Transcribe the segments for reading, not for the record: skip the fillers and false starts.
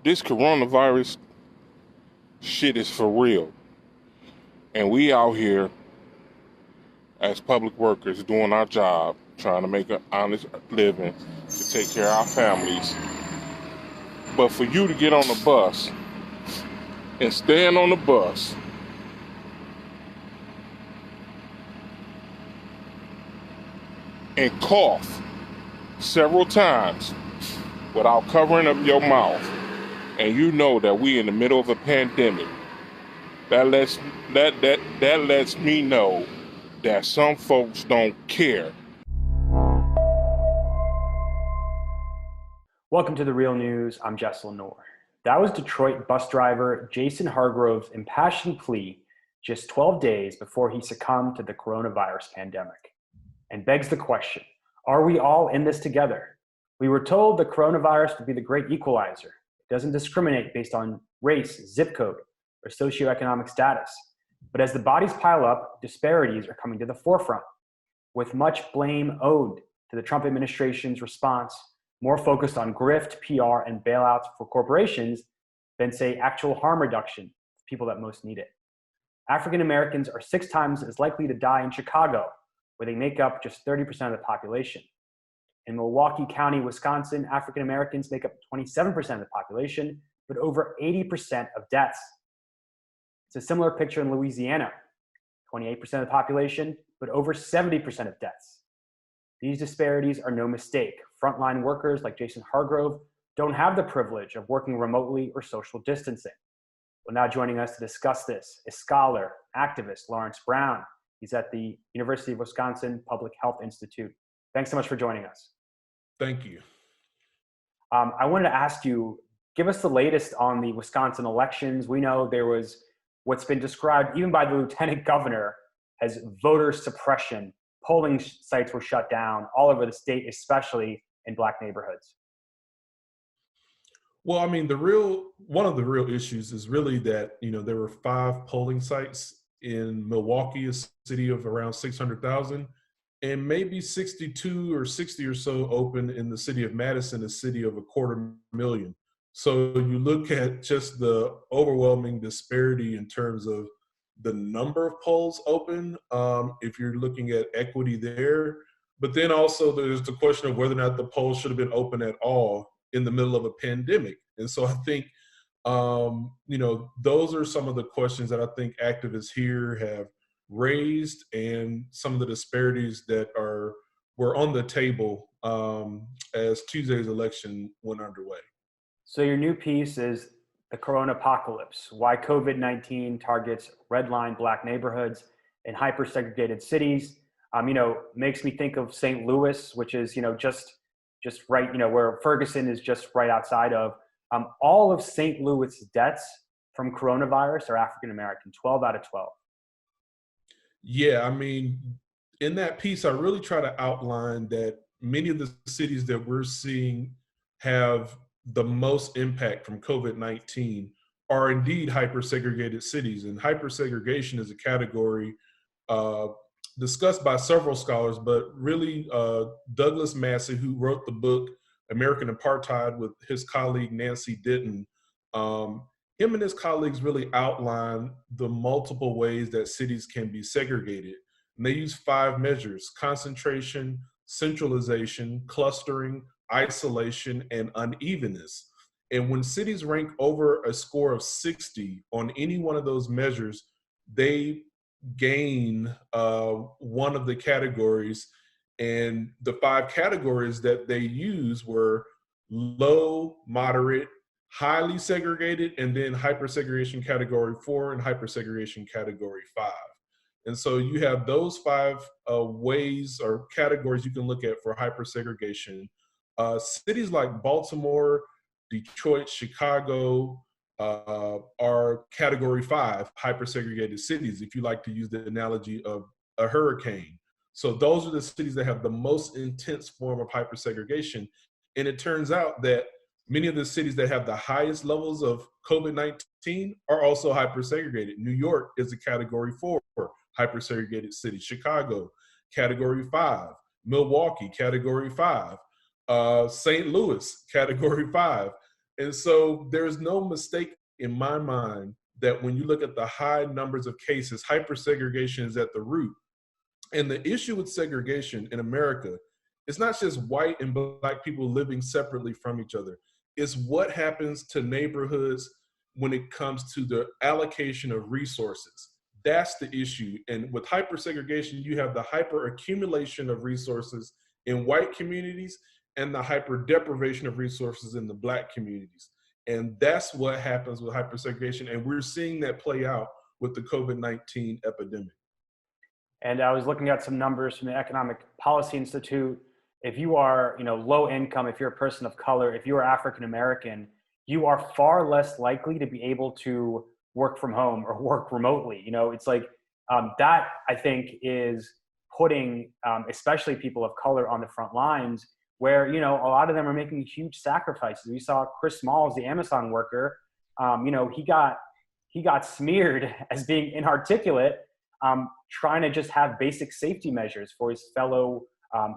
This coronavirus shit is for real. And we out here as public workers doing our job, trying to make an honest living to take care of our families. But for you to get on the bus and stand on the bus and cough several times without covering up your mouth, and you know that we in the middle of a pandemic, that lets me know that some folks don't care. Welcome to The Real News. I'm Jess Lenore. That was Detroit bus driver Jason Hargrove's impassioned plea just 12 days before he succumbed to the coronavirus pandemic. And begs the question, are we all in this together? We were told the coronavirus would be the great equalizer. It doesn't discriminate based on race, zip code, or socioeconomic status. But as the bodies pile up, disparities are coming to the forefront, with much blame owed to the Trump administration's response, more focused on grift, PR, and bailouts for corporations than, say, actual harm reduction for people that most need it. African Americans are 6 times as likely to die in Chicago, where they make up just 30% of the population. In Milwaukee County, Wisconsin, African Americans make up 27% of the population, but over 80% of deaths. It's a similar picture in Louisiana, 28% of the population, but over 70% of deaths. These disparities are no mistake. Frontline workers like Jason Hargrove don't have the privilege of working remotely or social distancing. Well, now joining us to discuss this is scholar, activist Lawrence Brown. He's at the University of Wisconsin Public Health Institute. Thanks so much for joining us. Thank you. I wanted to ask you, give us the latest on the Wisconsin elections. We know there was what's been described even by the lieutenant governor as voter suppression. Polling sites were shut down all over the state, especially in Black neighborhoods. Well, I mean, one of the real issues is really that, there were 5 polling sites in Milwaukee, a city of around 600,000, and maybe 62 or 60 or so open in the city of Madison, a city of 250,000. So you look at just the overwhelming disparity in terms of the number of polls open, if you're looking at equity there. But then also there's the question of whether or not the polls should have been open at all in the middle of a pandemic. And so I think, those are some of the questions that I think activists here have raised, and some of the disparities that were on the table as Tuesday's election went underway. So your new piece is the Coronapocalypse, why COVID-19 targets redlined Black neighborhoods in hyper-segregated cities. Makes me think of St. Louis, which is, just right, where Ferguson is just right outside of. All of St. Louis' deaths from coronavirus are African-American, 12 out of 12. Yeah, I mean, in that piece, I really try to outline that many of the cities that we're seeing have the most impact from COVID-19 are indeed hyper-segregated cities. And hyper-segregation is a category discussed by several scholars, but really Douglas Massey, who wrote the book American Apartheid with his colleague Nancy Denton, him and his colleagues really outline the multiple ways that cities can be segregated. And they use 5 measures: concentration, centralization, clustering, isolation, and unevenness. And when cities rank over a score of 60 on any one of those measures, they gain one of the categories. And the 5 categories that they use were low, moderate, highly segregated, and then hypersegregation category 4 and hypersegregation category 5. And so you have those 5 ways or categories you can look at for hypersegregation. Cities like Baltimore, Detroit, Chicago are category 5 hypersegregated cities, if you like to use the analogy of a hurricane. So those are the cities that have the most intense form of hypersegregation. And it turns out that many of the cities that have the highest levels of COVID-19 are also hypersegregated. New York is a category 4 hypersegregated city. Chicago, category 5. Milwaukee, category 5. St. Louis, category 5. And so there's no mistake in my mind that when you look at the high numbers of cases, hypersegregation is at the root. And the issue with segregation in America, it's not just white and black people living separately from each other. It's what happens to neighborhoods when it comes to the allocation of resources. That's the issue. And with hypersegregation, you have the hyper accumulation of resources in white communities and the hyper deprivation of resources in the black communities. And that's what happens with hypersegregation. And we're seeing that play out with the COVID-19 epidemic. And I was looking at some numbers from the Economic Policy Institute. If you are, low income, if you're a person of color, if you are African American, you are far less likely to be able to work from home or work remotely. It's like that, I think, is putting especially people of color on the front lines where, a lot of them are making huge sacrifices. We saw Chris Smalls, the Amazon worker, he got smeared as being inarticulate, trying to just have basic safety measures for his fellow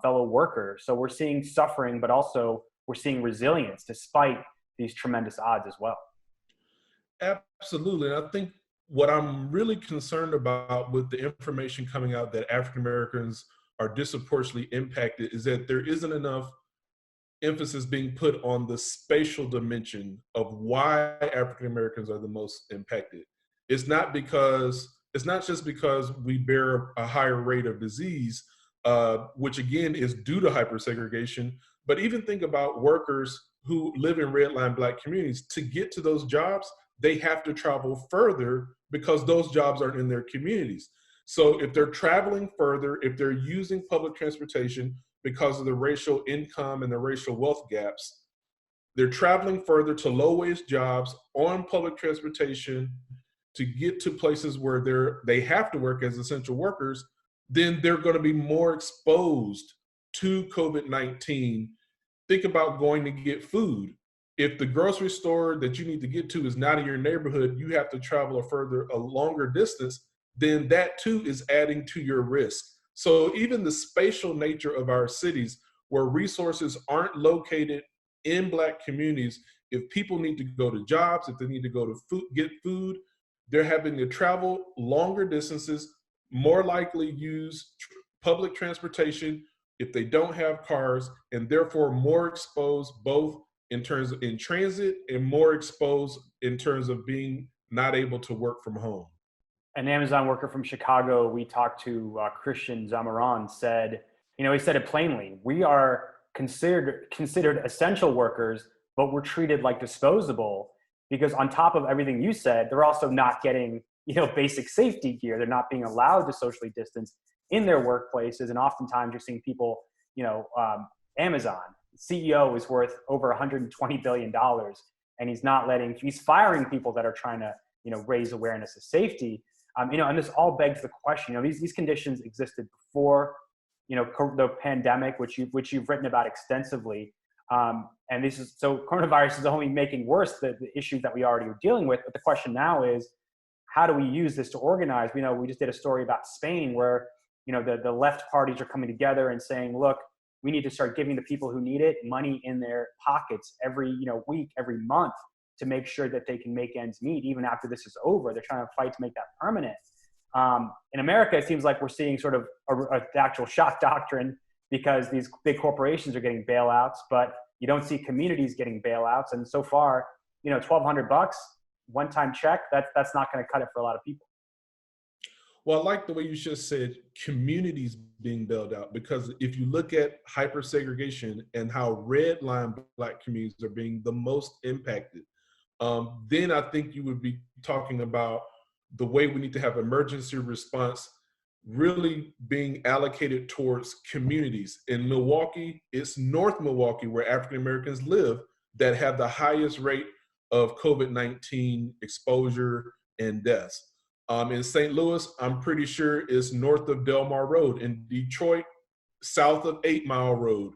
workers. So we're seeing suffering, but also we're seeing resilience despite these tremendous odds as well. Absolutely. And I think what I'm really concerned about with the information coming out that African Americans are disproportionately impacted is that there isn't enough emphasis being put on the spatial dimension of why African Americans are the most impacted. It's not just because we bear a higher rate of disease, which again is due to hypersegregation, but even think about workers who live in redline black communities. To get to those jobs, they have to travel further because those jobs aren't in their communities. So if they're traveling further, if they're using public transportation because of the racial income and the racial wealth gaps, they're traveling further to low-wage jobs on public transportation to get to places where they have to work as essential workers, then they're going to be more exposed to COVID-19. Think about going to get food. If the grocery store that you need to get to is not in your neighborhood, you have to travel a longer distance, then that too is adding to your risk. So even the spatial nature of our cities, where resources aren't located in black communities, if people need to go to jobs, if they need to go to get food, they're having to travel longer distances, more likely use public transportation if they don't have cars, and therefore more exposed both in terms of in transit and more exposed in terms of being not able to work from home. An Amazon worker from Chicago we talked to, Christian Zamaran, said, he said it plainly, we are considered essential workers, but we're treated like disposable because on top of everything you said, they're also not getting, basic safety gear. They're not being allowed to socially distance in their workplaces. And oftentimes you're seeing people, Amazon CEO is worth over $120 billion, and he's firing people that are trying to, raise awareness of safety. And this all begs the question, these conditions existed before, the pandemic, which you've written about extensively. And coronavirus is only making worse the issues that we already are dealing with. But the question now is, how do we use this to organize? We just did a story about Spain where, the left parties are coming together and saying, look, we need to start giving the people who need it money in their pockets every, week, every month to make sure that they can make ends meet even after this is over. They're trying to fight to make that permanent. In America, it seems like we're seeing sort of an actual shock doctrine because these big corporations are getting bailouts, but you don't see communities getting bailouts. And so far, $1,200, one-time check, that's not going to cut it for a lot of people. Well, I like the way you just said communities being bailed out, because if you look at hypersegregation and how redline black communities are being the most impacted, then I think you would be talking about the way we need to have emergency response really being allocated towards communities. In Milwaukee, it's North Milwaukee where African Americans live that have the highest rate of COVID-19 exposure and deaths. In St. Louis, I'm pretty sure it's north of Delmar Road. In Detroit, south of 8 Mile Road.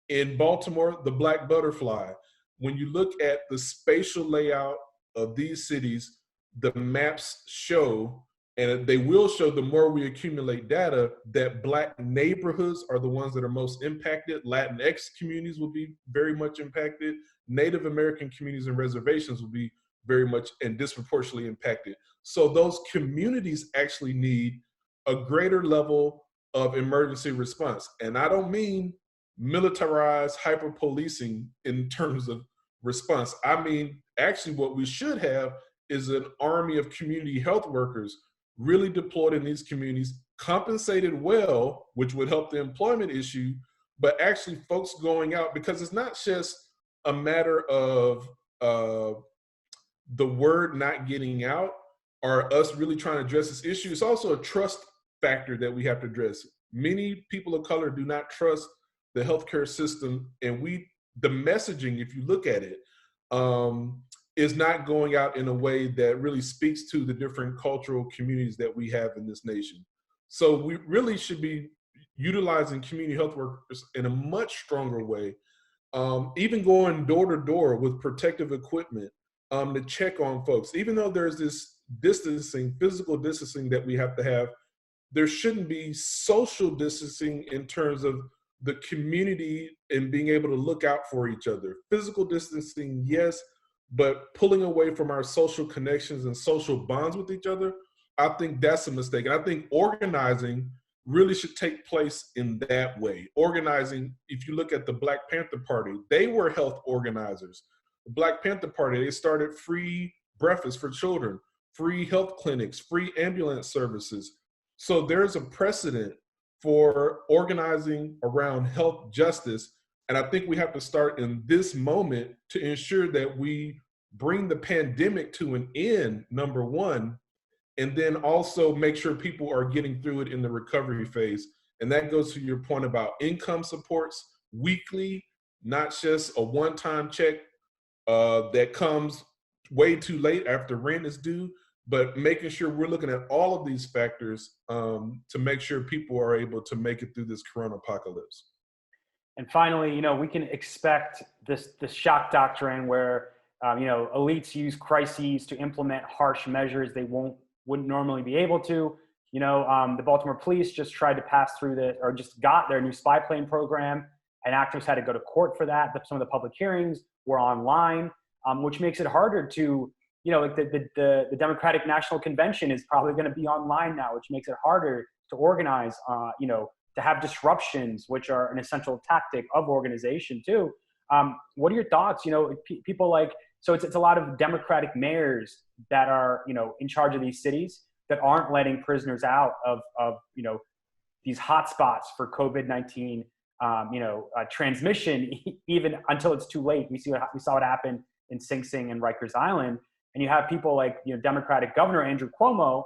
In Baltimore, the Black Butterfly. When you look at the spatial layout of these cities, the maps show, And they will show, the more we accumulate data, that Black neighborhoods are the ones that are most impacted. Latinx communities will be very much impacted. Native American communities and reservations will be very much and disproportionately impacted. So those communities actually need a greater level of emergency response. And I don't mean militarized hyper policing in terms of response. I mean, actually what we should have is an army of community health workers really deployed in these communities, compensated well, which would help the employment issue, but actually folks going out, because it's not just a matter of the word not getting out or us really trying to address this issue. It's also a trust factor that we have to address. Many people of color do not trust the healthcare system, and the messaging, if you look at it, is not going out in a way that really speaks to the different cultural communities that we have in this nation. So we really should be utilizing community health workers in a much stronger way, even going door to door with protective equipment to check on folks. Even though there's this distancing, physical distancing that we have to have, there shouldn't be social distancing in terms of the community and being able to look out for each other. Physical distancing, yes, but pulling away from our social connections and social bonds with each other, I think that's a mistake. And I think organizing really should take place in that way. Organizing, if you look at the Black Panther Party, they were health organizers. The Black Panther Party, they started free breakfast for children, free health clinics, free ambulance services. So there's a precedent for organizing around health justice. And I think we have to start in this moment to ensure that we bring the pandemic to an end, number one, and then also make sure people are getting through it in the recovery phase. And that goes to your point about income supports weekly, not just a one-time check that comes way too late after rent is due, but making sure we're looking at all of these factors to make sure people are able to make it through this Coronapocalypse. And finally, we can expect this shock doctrine where, elites use crises to implement harsh measures they wouldn't normally be able to. The Baltimore police just tried to pass through or just got their new spy plane program, and actors had to go to court for that. Some of the public hearings were online, which makes it harder to, like the Democratic National Convention is probably going to be online now, which makes it harder to organize, to have disruptions, which are an essential tactic of organization too. What are your thoughts? People so it's a lot of Democratic mayors that are, in charge of these cities that aren't letting prisoners out of these hotspots for COVID-19, transmission, even until it's too late. We saw what happened in Sing Sing and Rikers Island. And you have people like, Democratic Governor Andrew Cuomo,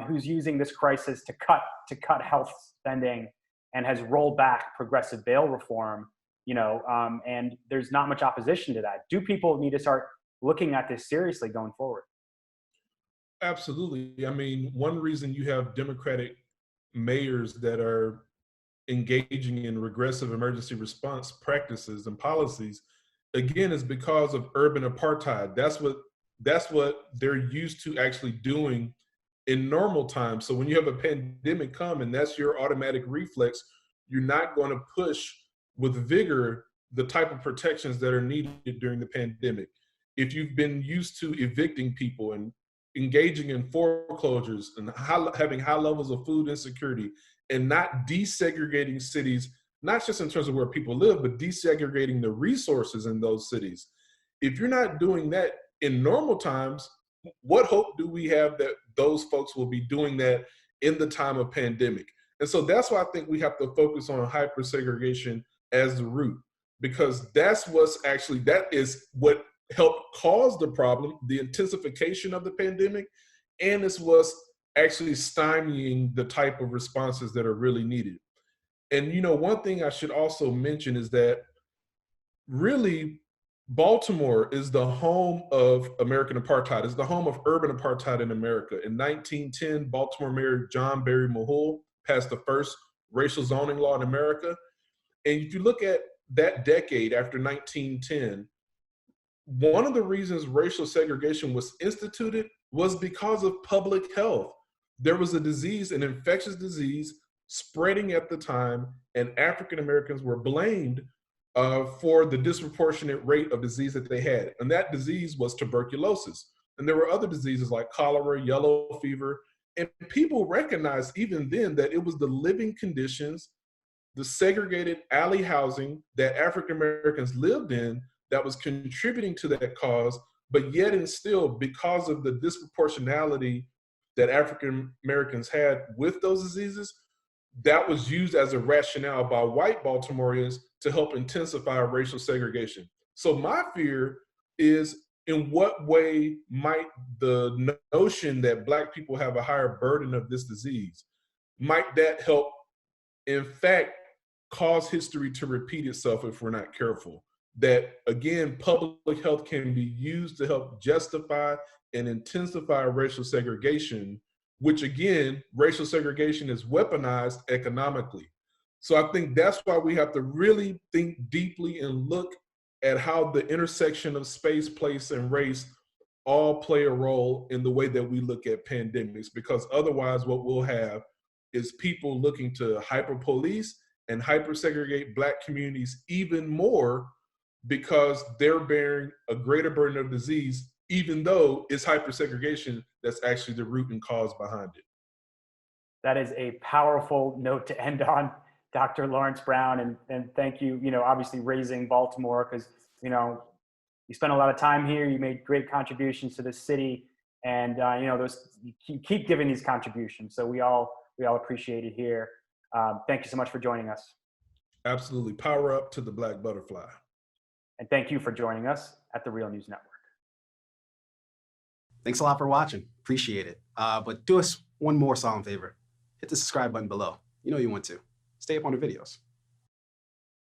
who's using this crisis to cut health spending and has rolled back progressive bail reform, and there's not much opposition to that. Do people need to start looking at this seriously going forward? Absolutely. I mean, one reason you have Democratic mayors that are engaging in regressive emergency response practices and policies, again, is because of urban apartheid. That's what they're used to actually doing in normal times. So when you have a pandemic come and that's your automatic reflex, you're not going to push with vigor the type of protections that are needed during the pandemic. If you've been used to evicting people and engaging in foreclosures and having high levels of food insecurity and not desegregating cities, not just in terms of where people live, but desegregating the resources in those cities. If you're not doing that in normal times, what hope do we have that those folks will be doing that in the time of pandemic? And so that's why I think we have to focus on hypersegregation as the root, because that is what helped cause the problem, the intensification of the pandemic, and it's what's actually stymieing the type of responses that are really needed. And one thing I should also mention is that really Baltimore is the home of American apartheid. It's the home of urban apartheid in America. In 1910, Baltimore Mayor John Barry Mahul passed the first racial zoning law in America. And if you look at that decade after 1910, one of the reasons racial segregation was instituted was because of public health. there was a disease, an infectious disease spreading at the time, and African Americans were blamed for the disproportionate rate of disease that they had. And that disease was tuberculosis. And there were other diseases like cholera, yellow fever. And people recognized even then that it was the living conditions, the segregated alley housing that African Americans lived in that was contributing to that cause. But yet and still, because of the disproportionality that African Americans had with those diseases, that was used as a rationale by white Baltimoreans to help intensify racial segregation. So my fear is, in what way might the notion that Black people have a higher burden of this disease, might that help, in fact, cause history to repeat itself if we're not careful? That, again, public health can be used to help justify and intensify racial segregation, which, again, racial segregation is weaponized economically. So I think that's why we have to really think deeply and look at how the intersection of space, place, and race all play a role in the way that we look at pandemics, because otherwise what we'll have is people looking to hyper-police and hyper-segregate Black communities even more, because they're bearing a greater burden of disease, even though it's hyper-segregation that's actually the root and cause behind it. That is a powerful note to end on, Dr. Lawrence Brown, and thank you, obviously raising Baltimore, because, you spent a lot of time here, you made great contributions to the city, and, you keep giving these contributions, so we all appreciate it here. Thank you so much for joining us. Absolutely. Power up to the Black butterfly. And thank you for joining us at the Real News Network. Thanks a lot for watching. Appreciate it. But do us one more solemn favor. Hit the subscribe button below. You know you want to. Stay up on the videos.